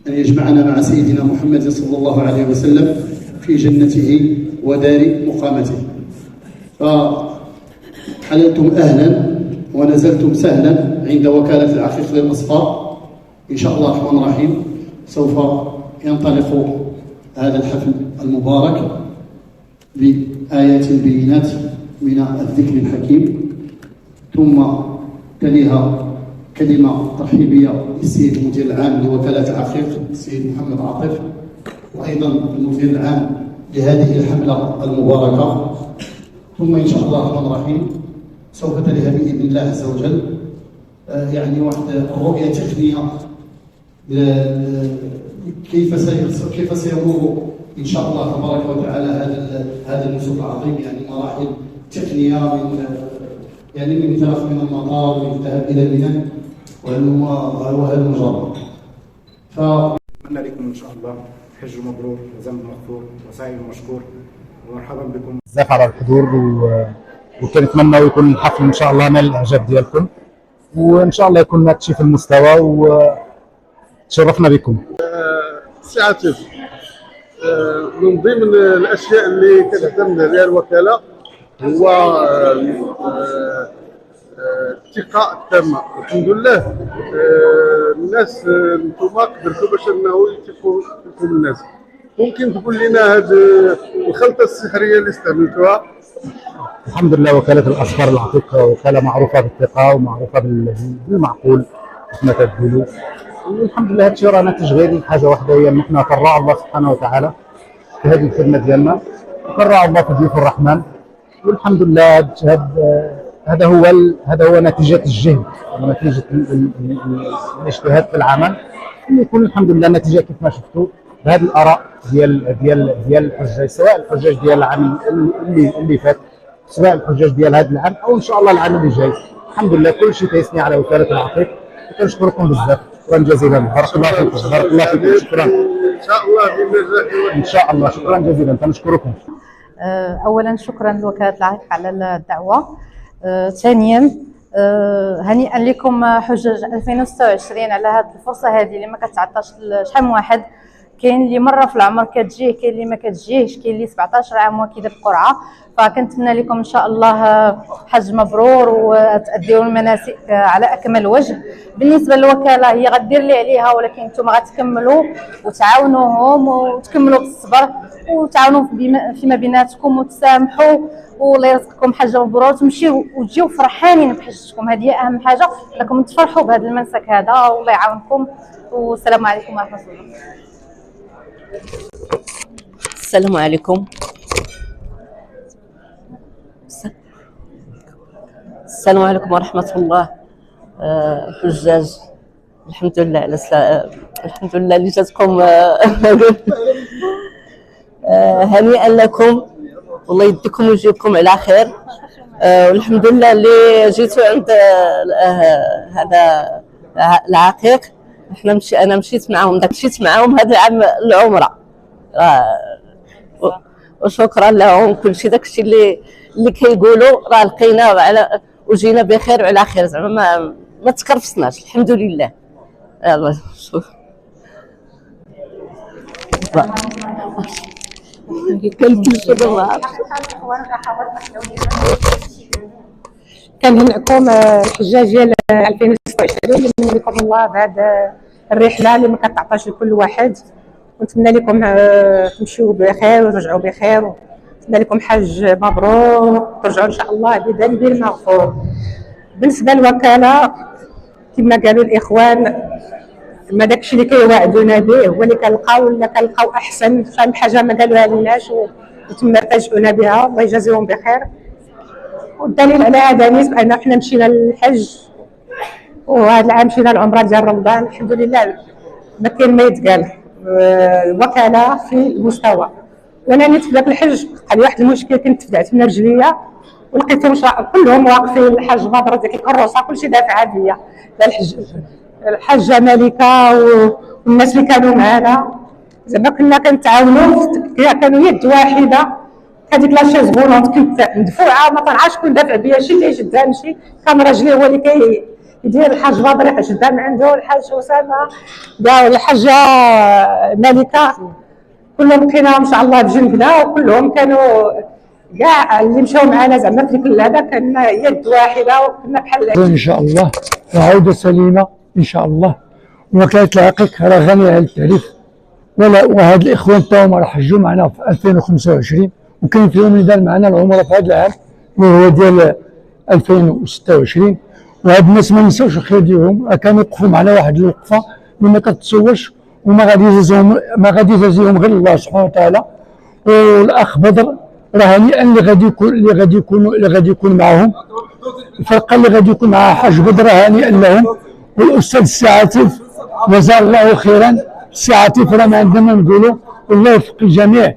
أن يجمعنا مع سيدنا محمد صلى الله عليه وسلم في جنته ودار مقامته. فحللتم أهلا ونزلتم سهلا عند وكالة العقيق للأصفار. إن شاء الله الرحمن الرحيم سوف ينطلق هذا الحفل المبارك بآيات بينات من الذكر الحكيم، ثم تليها كلمة ترحيبية للسيد المدير العام لوكالة العقيق السيد محمد عاطف، وأيضا المدير العام لهذه الحملة المباركة. ثم إن شاء الله الرحمن الرحيم سوف تليها بإذن الله عز وجل يعني واحد رؤية تقنية كيف سيمر إن شاء الله تبارك وتعالى هذا النسوق العظيم، يعني مراحل تقنية من انطلاق من المطار والذهاب إلى منى وهل مجرد. أتمنى لكم إن شاء الله حج مبرور وذنب مغفور وسعي مشكور، ومرحبا بكم بزاف على الحضور، وكنتمنى يكون الحفل إن شاء الله نال الإعجاب ديالكم، وإن شاء الله يكون هادشي في المستوى، وتشرفنا بكم. سي عاطف، من ضمن الاشياء اللي كتهتم بها الوكاله هو الثقه التامه. الحمد لله الناس انتم قدرتوا باش انه يثقوا فيكم الناس. ممكن تقول لنا هذه الخلطه السحريه اللي استعملتوها؟ الحمد لله وكاله الأصفار العقيق وكاله معروفه بالثقه ومعروفه بالمعقول كما تقولوا. والحمد لله هادشي راه ناتج غير حاجه واحده، هي ان حنا كنراعوا الله سبحانه وتعالى في هذه الخدمه ديالنا، وكنراعوا الله في ضيوف الرحمن. والحمد لله هذا هو نتيجه الجهد ونتيجه الاجتهاد في العمل، يكون الحمد لله النتيجه كيف ما شفتوا بهذه الاراء ديال الحجاج، سواء الحجاج ديال العام اللي فات، سواء الحجاج ديال هذا العام، او ان شاء الله العام اللي جاي. الحمد لله كل شيء تيسني على وكاله العقيق، وكنشكركم بزاف. شكرا جزيلا، بارك الله فيكم، بارك الله فيكم. شكرا ان شاء الله بالنجاح ان شاء الله. شكرا جزيلا، كنشكركم. اولا شكرا لوكاله العقيق على الدعوه. ثانيا هنيئا لكم حجاج 2026 على هذه الفرصه هذه اللي ما كتعطاش شحال من واحد. كاين اللي مره في العمر كتجيه، كاين اللي ما كتجيهش، كاين اللي 17 عام وكيدير القرعه. فكنتمنى لكم ان شاء الله حج مبرور وتأديوا المناسك على اكمل وجه. بالنسبه للوكاله هي غدير اللي عليها، ولكن نتوما غتكملوا وتعاونوهم وتكملوا بالصبر وتعاونوا فيما بيناتكم وتسامحوا، والله يرزقكم حجه مبرور وتمشيو وتجيو فرحانين بحجتكم. هذه هي اهم حاجه، انكم تفرحوا بهذا المنسك هذا، والله يعاونكم. والسلام عليكم ورحمه الله. السلام عليكم. السلام عليكم ورحمة الله. حجاج الحمد لله على الحمد لله اللي جاتكم هنيئا لكم، والله يديكم ويجيبكم على خير. والحمد لله اللي جيتوا عند هذا العقيق. انا مشيت معاهم هذا العام العمره، وشكرا لهم. كلشي داكشي اللي كيقولوا راه لقيناه على وجينا بخير وعلى خير، زعما ما تكرفصناش الحمد لله. يلاه شوف كنهنئكم الحجاج ديال 2026، نتمنى لكم الله بهذه الرحله اللي ما كتعطاش لكل واحد، ونتمنى لكم تمشيو بخير وترجعوا بخير، ونتمنى لكم حج مبروك ترجعوا ان شاء الله بذنب مغفور. بالنسبه للوكاله كما قالوا الاخوان، ما داكشي اللي كيوعدونا به هو اللي كنلقاو احسن، فهم حاجه ما قالوها لناش وتم فاجئونا بها، الله يجازيهم بخير. والدليل على هذا ان حنا مشينا للحج، وهذا العام مشينا العمره ديال رمضان الحمد لله. ما كاين ما يتقال، الوكاله في المستوى. وانا نيت في ذاك الحج بقى لي واحد المشكل، كنت فدعت من رجليا ولقيتهم كلهم واقفين، الحاج بدر ديك الكروسه كلشي دافع بيا، الحاجه ملكه والناس اللي كانوا معنا زعما كنا كنتعاونوا، كانوا يد واحده. هذيك لاشيز فولونت كنت مدفوعه، ما طلعش كون دافع بيا شي اللي يشدها نمشي، كان راجلي هو اللي يدير الحاج بدر حج دام عنده الحاج اسامه كاع الحاجه ملكه كلهم لقيناهم ان شاء الله بجنبنا وكلهم كانوا كاع اللي مشاو معنا زعما في ديك هذا كنا يد واحده وكنا بحال ان شاء الله وعوده سليمه ان شاء الله. وكاله العقيق راه غنيه على التعريف، وهاد الاخوان تاهم راه حجوا معنا في 2025 وكاين فيهم اللي دار معنا العمره في هذا العام وهو ديال 2026. وهاد الناس ما نساوش الخير ديالهم، راه كانوا يوقفوا معنا واحد الوقفه اللي ما كتتصورش وما غادي يجازيهم غير الله سبحانه وتعالى. والاخ بدر راه هنيئا اللي غادي يكون معهم، الفرقه اللي غادي يكون معها حاج بدر هنيئا لهم. والاستاذ السي عاطف جزاه الله خيرا، السي عاطف راه ما عندنا ما نقولوا، والله يوفق الجميع